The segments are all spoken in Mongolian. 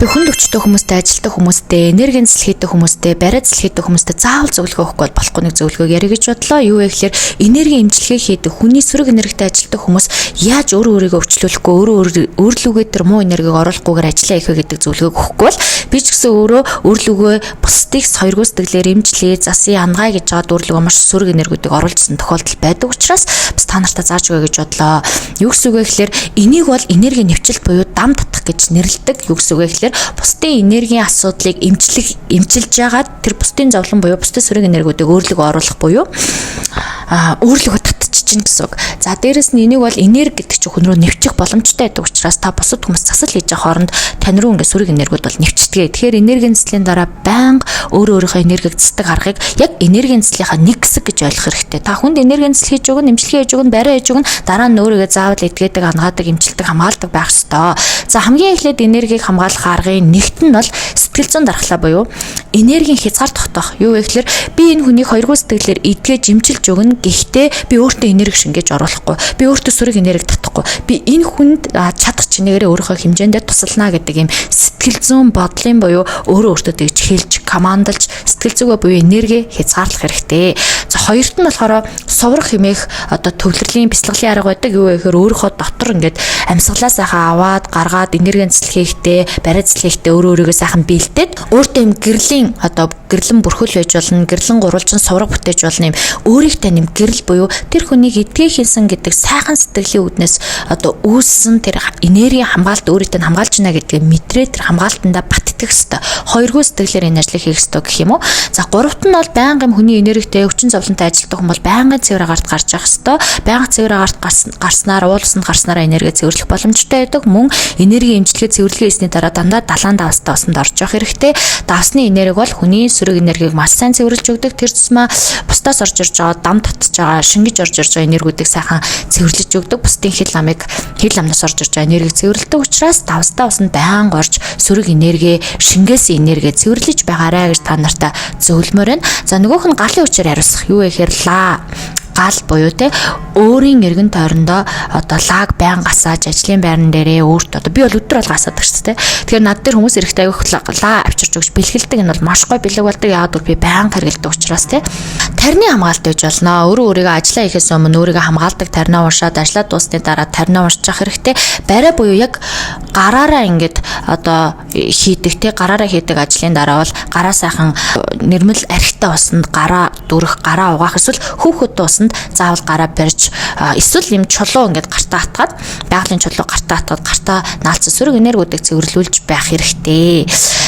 Хүн өвчтөй хүмүүстэй, ажилтдаг хүмүүстэй, энергийн цэцэл хийдэг хүмүүстэй, бариа цэцэл хийдэг хүмүүстэй заавал зөвлөгөө өгөхгүй болохгүй нэг зөвлөгөө ярих гэж бодлоо. Юу вэ гэхээр энергийн эмчилгээ хийдэг хүний сөрөг энергитэй ажилтдаг хүмүүс яаж өөрийгөө өвчлүүлэхгүй, өөрлөгөө тэр муу энергийг оруулахгүйгээр ажиллаа ихэ гэдэг зөвлөгөөг өгөхгүй бол би ч гэсэн өөрөө өөрлөгөө бусдыг хоёргоо сэтгэлээр эмчлээ, засын ангай гэж жаад өөрлөгөө маш сөрөг энергиудыг оруулсан тохиолдол байдаг учраас бас та нартай зааж өгье гэж бодлоо. Юу гэсэн үг вэ гэхээр энийг бол энергийн нэвчилт буюу дам татах гэж нэрлэдэг. Юу гэсэн үг вэ гэхээр бусдын энергийн асуудлыг эмчилж яагаад тэр бусдын зовлон буюу бусдын сөрөг энергиудыг өөрлөгөө оруулах буюу өөрлөгөө татчихна гэсэн үг. За дээрэс нь энийг бол энерги гэдэг чинь хүн рүү нэвчих боломжтой байдаг учраас та бусад хүмүүс засал хийж байгаа хооронд тань руу ингээд сөрөг энергиуд бол нэвчдэг. Тэгэхээр энергийн цэцлийн дараа байнга өөрийнхөө энергийг цэцдэг аргыг яг энергийн цэцлийнхаа нэг хэсэг гэж ойлгох хэрэгтэй. Та хүнд энергийн цэцэл хийж өгнө, эмчилгээ хийж өгнө, бариа хийж өгнө, дараа нь өөрийгөө заавал эдгээдэг, ангаадаг, эмчилдэг, хамгаалдаг байх ёстой. За хамгийн эхлээд энергийг хамгаалах аргын нэгт нь бол сэтгэл зүйн дархлаа буюу энергийн хязгаар тогтоох. Юу вэ гэхээр би энэ хүнийг хоёргоо сэтгэлээр эдгэж эмчилж өгнө. Гэхдээ би өөртөө энерги шингээж оруулахгүй. Би өөртөө сөрөг энерги татахгүй. Би энэ хүнд чадах чинээрээ өөрийнхөө хэмжээндээ тусалнаа гэдэг юм сэтгэл зүйн бодлын буюу өөртөө тэгж хэлж, командалж, сэтгэл зүгөө буюу энерги хязгаарлах хэрэгтэй. За хоёрт нь болохоор суврах хэмээх төвлөрлийн бяцлаглалын арга байдаг. Юу вэ гэхээр өөрийнхөө дотор ингээд амьсгалаа сайхан аваад гаргаад энергийн цэцэл хийхдээ, бариа цэцэл хийхдээ өөрийгөө сайхан бэлдээд өөртөө юм гэрлэн бүрхүүл байж болно, гэрлэн гурвалжин сувраг бүтээж болно юм өөрийнхөө нэм гэрэл буюу тэр хүнийг эдгээ хийсэн гэдэг сайхан сэтгэлийн үүднээс үүссэн тэр энерги хамгаалт өөртөө хамгаалж байна гэдгийг мэдрээ тэр хамгаалтандаа бат итгэх ёстой. Хоёргоо сэтгэлээр энэ ажлыг хийх ёстой гэх юм уу. За гуравт нь бол байнгын хүний энергитэй өвчин зовлонтой ажилтдаг хүн бол байнгын цэвэр агаарт гарч явах ёстой. Байнгын цэвэр агаарт гарснаар уулсанд гарснараа энерги цэвэрлэх боломжтой байдаг. Мөн энергийн эмчилгээ цэвэрлэгээ хийсний дараа дандаа далайн давстай усанд орж явах хэрэгтэй. Давсны энерги бол хүний сөрөг энергийг маш сайн цэвэрлж өгдөг. Тэр тусмаа бусдаас орж ирж байгаа, дам татж байгаа, шингэж орж ирж байгаа энергиудыг сайхан цэвэрлэж өгдөг. Бусдын хил амнаас орж ирж байгаа энергийг цэвэрлэдэг учраас давстай усанд байнга орж сөрөг энерги, шингээсэн энерги цэвэрлэж байгаарай гэж та нартай зөвлөмөр байна. За нөгөөх нь галын хүчээр хариуцлах. Юу вэ гэхээр гал буюу өөрийн эргэн тойрондоо лаг байн гасааж ажлын байран дээрээ өөрт би бол өдөр бол гасаадаг шүү дээ. Тэгэхээр над дээр хүмүүс эрэхтэй авих лаа авчирч өгч бэлгэлдэг энэ бол маш гой бэлэг болдог. Яагаад гэвэл би байн хэргэлдэг учраас тарны хамгаалт гэж болно. Өөрийгөө ажиллаа хийхээс өмнө өөрийгөө хамгаалдаг тарнаа уншаад ажиллаа дуусны дараа тарнаа уншчих хэрэгтэй. Бариа буюу яг гараараа ингээд хийдэг гараараа хийдэг ажлын дараа бол гараа сайхан нэрмэл архитай усанд гараа дүрх, гараа угаах эсвэл хүүхэд усанд заавал гараа барьж эсвэл юм чулуу ингээд гартаа атгаад байгалийн чулуу гартаа атгаад гартаа наалцсан сөрөг энергиудыг цэвэрлүүлж байх хэрэгтэй.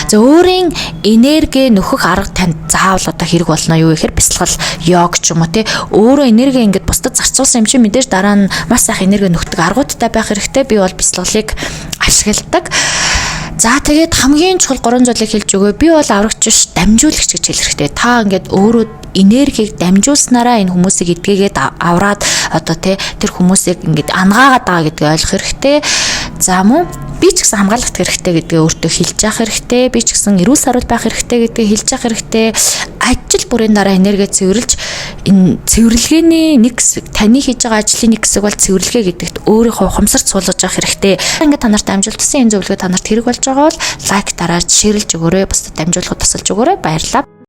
За өөрийн энерги нөхөх арга танд заавал хэрэг болно. Юу гэхээр бяцлал, йог ч юм уу өөрөө энерги ингээд бусдад зарцуулсан юм чи мэдээж дараа нь маш сайхан энерги нөхдөг аргуудтай байх хэрэгтэй. Би бол бяцлаглыг ашигладаг. За тэгээд хамгийн чухал 3 зүйлийг хэлж өгөө. Би бол аврагч биш, дамжуулагч гэж хэлэх хэрэгтэй. Та ингээд өөрөө энергийг дамжуулснараа энэ хүмүүсийг эдгээгээд авраад тэр хүмүүсийг ингээд ангаагаад байгаа гэдгийг ойлгох хэрэгтэй. За мөн би ч гэсэн хамгаалалт хэрэгтэй гэдгээ өөртөө хэлж явах хэрэгтэй. Би ч гэсэн эрүүл саруул байх хэрэгтэй гэдгээ хэлж явах хэрэгтэй. Ажил бүрийн дараа энерги цэвэрлж энэ цэвэрлэгээний нэг хэсэг, таны хийж байгаа ажлын нэг хэсэг бол цэвэрлэгээ гэдэгт өөрийнхөө ухамсарт суулгаж явах хэрэгтэй. Ингээд та нарт амжилтсан энэ зөвлөгөө та нарт хэрэг болж байгаа бол лайк дараад шеэрлж өгөөрэй. Бусдад дамжуулахад тусалж өгөөрэй. Баярлалаа.